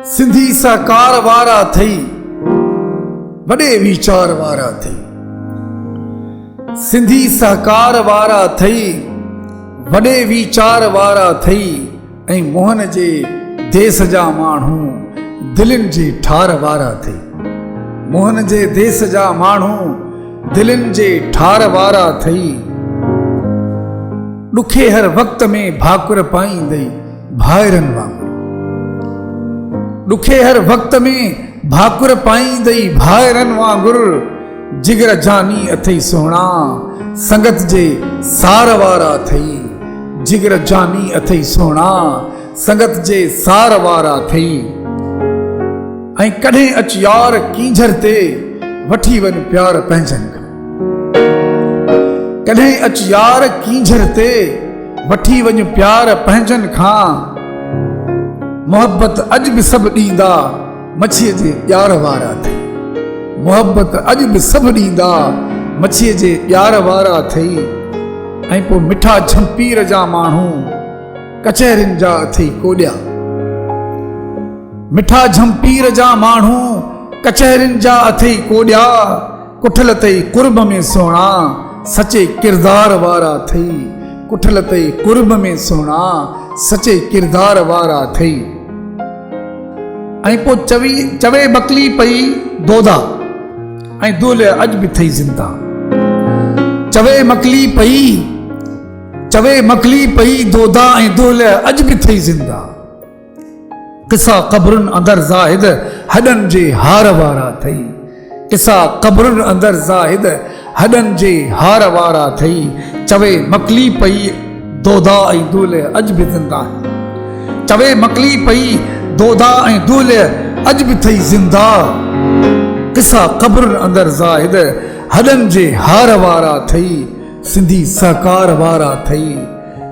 सिंधी साकार वारा थई वडे विचार वारा थई। सिंधी साकार वारा थई वडे विचार वारा थई। ऐं मोहन जे देस जा माण्हू दिलनि जे ठार वारा थई। मोहन जे देस जा माण्हू दिलनि जे ठार वारा थई। ॾुखे हर वक़्त में भाकुर पाईंदई भाइरनि वांगुरु। ॾुखे हर वक़्त में भाकुर पाईंदई भाइरनि वांगुरु। जिगर जानी अथई सोना संगत जे सार वारा थई। जिगर जानी अथई सोना संगत जे सार वारा थई। ऐं कॾहिं अच यार कींझर ते वठी वञ प्यार पंहिंजनि खां। कॾहिं अच यार कींझर ते वठी वञ प्यार पंहिंजनि खां। मोहब्बत अॼु बि सभु ॾींदा मच्छीअ जे ॼार वारा थई। मोहब्बत अॼु बि सभु ॾींदा मच्छीअ जे ॼार वारा थई। ऐं पोइ मिठा झंपीर जा माण्हू कचहरियुनि जा अथई कोॾिया। मिठा झंपीर जा माण्हू कचहरियुनि जा अथई कोॾिया। कुठल अथई कुर्ब में सोना सचे किरदार वारा थई। कुठल अथई कुर्ब में सोना सचे किरदार वारा थई। ऐं पोइ चवे बकली पई दोदा ऐं दुल अॼु बि थई ज़िंदा। चवे मकली पई दोदा ऐं दुल अॼु बि थई ज़िंदा। किसा क़ब्रुनि अंदर ज़ाहिद हॾनि जे हार वारा थई। किसा क़ब्रुनि अंदर ज़ाहिद हॾनि जे हार वारा थई। चवे मकली पई दोदा ऐं दुल अॼु बि ज़िंदा। चवे मकली पई दोदा ऐं दुल अॼु बि थई ज़िंदा। किसा क़ब्रुनि अंदर ज़ाहिद हॾनि जे हार वारा थई। सिंधी साकार वारा थई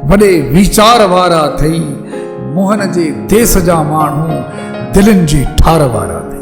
वॾे वीचार वारा थई। मोहन जे देस जा माण्हू दिलनि जे ठार वारा थई।